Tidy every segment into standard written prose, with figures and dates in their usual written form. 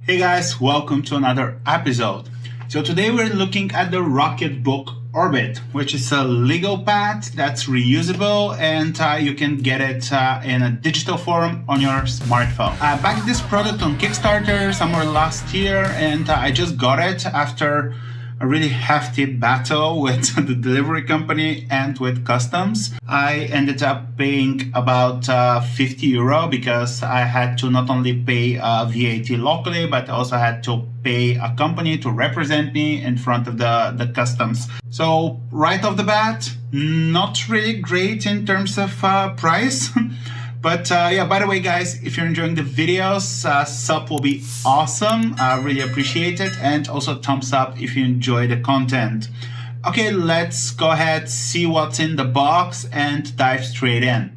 Hey guys, welcome to another episode. So today we're looking at the Rocketbook Orbit, which is a Lego pad that's reusable and you can get it in a digital form on your smartphone. I backed this product on Kickstarter somewhere last year and I just got it after a really hefty battle with the delivery company and with customs. I ended up paying about €50 because I had to not only pay VAT locally, but also had to pay a company to represent me in front of the customs. So right off the bat, not really great in terms of price. But yeah, by the way, guys, if you're enjoying the videos, sub will be awesome. I really appreciate it. And also thumbs up if you enjoy the content. Okay, let's go ahead, see what's in the box and dive straight in.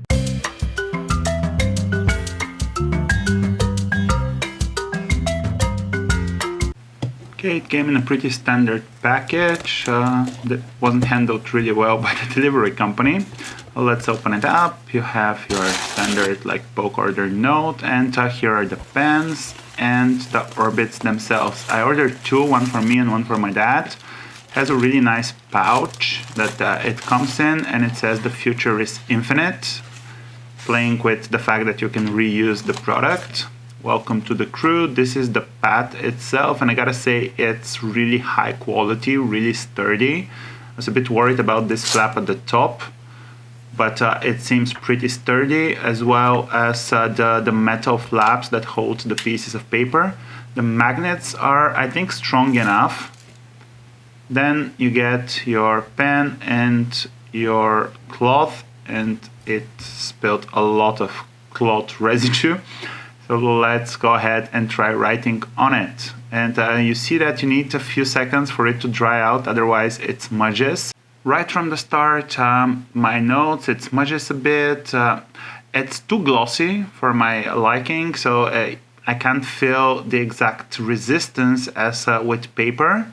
Okay, it came in a pretty standard package that wasn't handled really well by the delivery company. Let's open it up. You have your standard bulk order note, and here are the pens and the orbits themselves. I ordered two, one for me and one for my dad. It has a really nice pouch that it comes in, and it says the future is infinite, playing with the fact that you can reuse the product. Welcome to the crew. This is the pad itself, and I gotta say it's really high quality, really sturdy. I was a bit worried about this flap at the top, but it seems pretty sturdy, as well as the metal flaps that hold the pieces of paper. The magnets are, I think, strong enough. Then you get your pen and your cloth, and it spilled a lot of cloth residue. So let's go ahead and try writing on it. And you see that you need a few seconds for it to dry out, otherwise it smudges. Right from the start, my notes, it smudges a bit. It's too glossy for my liking, so I can't feel the exact resistance as with paper.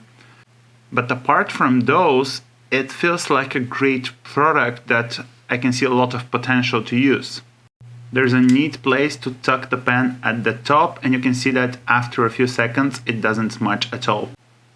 But apart from those, it feels like a great product that I can see a lot of potential to use. There's a neat place to tuck the pen at the top, and you can see that after a few seconds it doesn't smudge at all.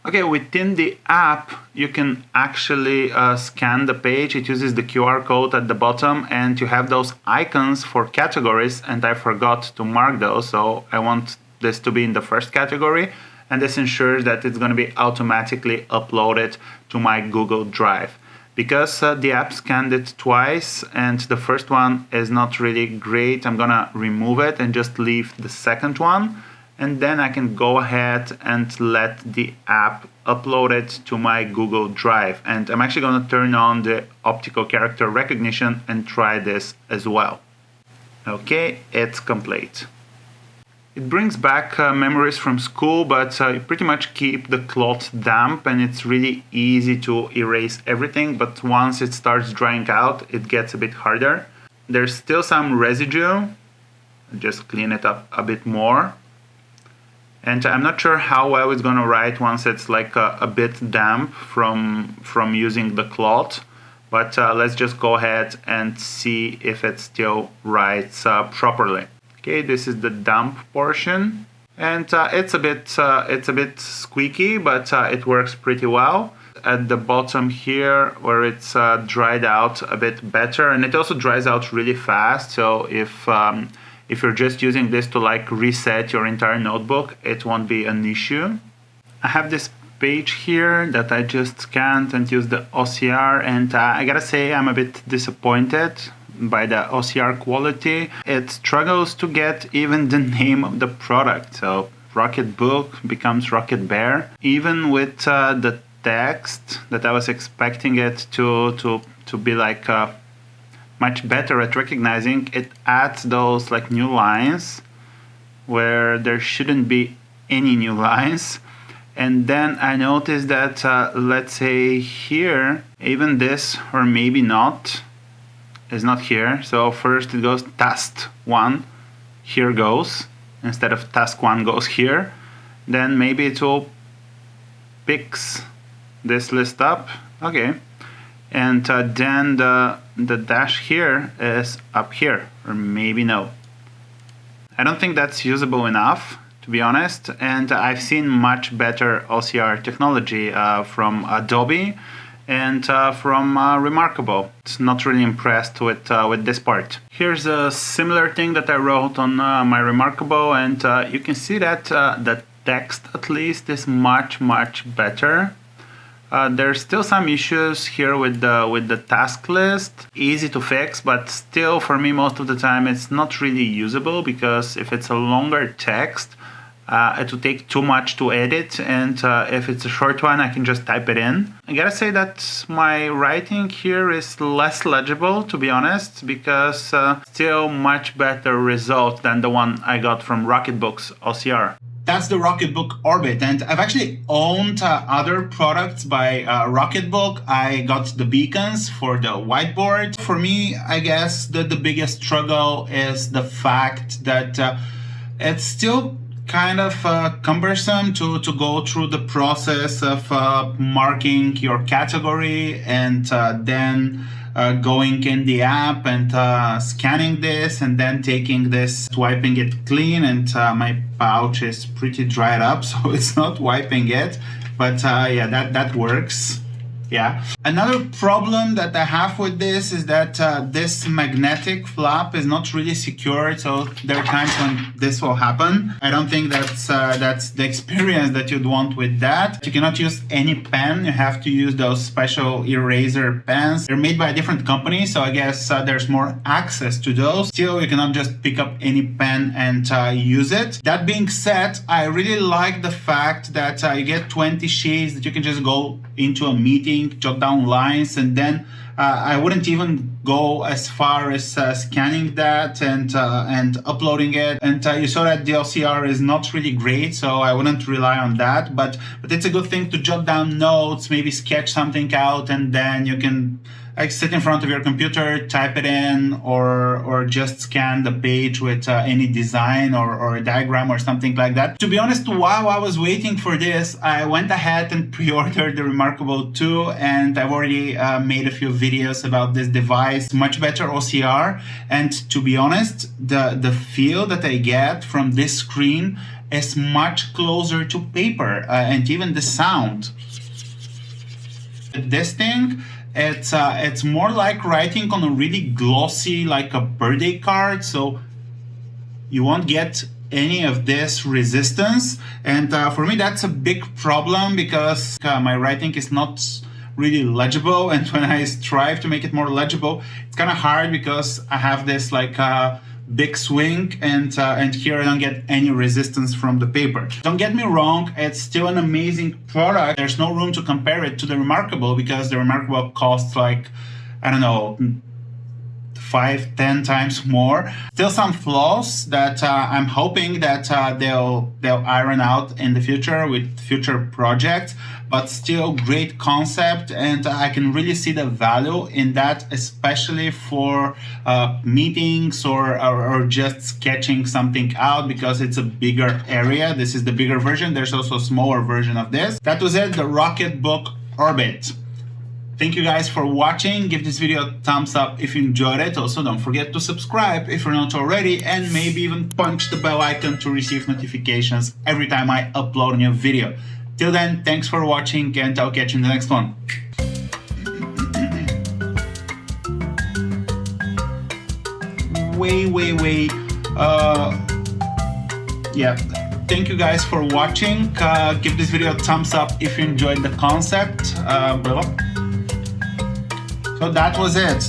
Okay, within the app you can actually scan the page. It uses the QR code at the bottom, and you have those icons for categories, and I forgot to mark those, so I want this to be in the first category, and this ensures that it's going to be automatically uploaded to my Google Drive. Because the app scanned it twice and the first one is not really great, I'm gonna remove it and just leave the second one, and then I can go ahead and let the app upload it to my Google Drive. And I'm actually gonna turn on the optical character recognition and try this as well. Okay, it's complete. It brings back memories from school, but you pretty much keep the cloth damp, and it's really easy to erase everything, but once it starts drying out, it gets a bit harder. There's still some residue. Just clean it up a bit more. And I'm not sure how well it's gonna write once it's a bit damp from using the cloth, but let's just go ahead and see if it still writes properly. Okay, this is the damp portion, and it's a bit squeaky, but it works pretty well. At the bottom here, where it's dried out a bit better, and it also dries out really fast. So if you're just using this to reset your entire notebook, it won't be an issue. I have this page here that I just scanned and used the OCR, and I gotta say I'm a bit disappointed by the OCR quality. It struggles to get even the name of the product. So Rocketbook becomes Rocket Bear. Even with the text that I was expecting it to be much better at recognizing, it adds those new lines where there shouldn't be any new lines. And then I noticed that let's say here, even this, or maybe not, is not here. So first it goes task 1, here goes, instead of task 1 goes here. Then maybe it will picks this list up. Okay, and then the dash here is up here, or maybe no. I don't think that's usable enough to be honest, and I've seen much better OCR technology from Adobe and from Remarkable. It's not really impressed with this part. Here's a similar thing that I wrote on my Remarkable, and you can see that the text at least is much better. There's still some issues here with the task list. Easy to fix, but still for me most of the time it's not really usable, because if it's a longer text, it will take too much to edit, and if it's a short one I can just type it in. I gotta say that my writing here is less legible, to be honest, because still much better result than the one I got from Rocketbook's OCR. That's the Rocketbook Orbit, and I've actually owned other products by Rocketbook. I got the beacons for the whiteboard. For me, I guess the biggest struggle is the fact that it's still kind of cumbersome to go through the process of marking your category and then going in the app and scanning this and then taking this, wiping it clean, and my pouch is pretty dried up, so it's not wiping it, but yeah, that works. Yeah. Another problem that I have with this is that this magnetic flap is not really secured, so there are times when this will happen. I don't think that's the experience that you'd want with that. You cannot use any pen. You have to use those special eraser pens. They're made by a different company, so I guess there's more access to those. Still, you cannot just pick up any pen and use it. That being said, I really like the fact that you get 20 sheets that you can just go into a meeting, jot down lines, and then I wouldn't even go as far as scanning that and uploading it. And you saw that the OCR is not really great, so I wouldn't rely on that. But it's a good thing to jot down notes, maybe sketch something out, and then you can like sit in front of your computer, type it in, or just scan the page with any design or a diagram or something like that. To be honest, while I was waiting for this, I went ahead and pre-ordered the Remarkable 2, and I've already made a few videos about this device. Much better OCR, and to be honest, the feel that I get from this screen is much closer to paper, and even the sound. This thing, it's more like writing on a really glossy, like a birthday card, so you won't get any of this resistance. And for me, that's a big problem, because my writing is not really legible, and when I strive to make it more legible, it's kind of hard because I have this like big swing, and here I don't get any resistance from the paper. Don't get me wrong, it's still an amazing product. There's no room to compare it to the Remarkable, because the Remarkable costs like, I don't know, 5-10 times more. Still some flaws that I'm hoping that they'll iron out in the future with future projects, but still great concept, and I can really see the value in that, especially for meetings or just sketching something out, because it's a bigger area. This is the bigger version. There's also a smaller version of this. That was it, the Rocketbook Orbit. Thank you guys for watching. Give this video a thumbs up if you enjoyed it. Also, don't forget to subscribe if you're not already, and maybe even punch the bell icon to receive notifications every time I upload a new video. Till then, thanks for watching, and I'll catch you in the next one. Yeah. Thank you guys for watching. Give this video a thumbs up if you enjoyed the concept. So that was it.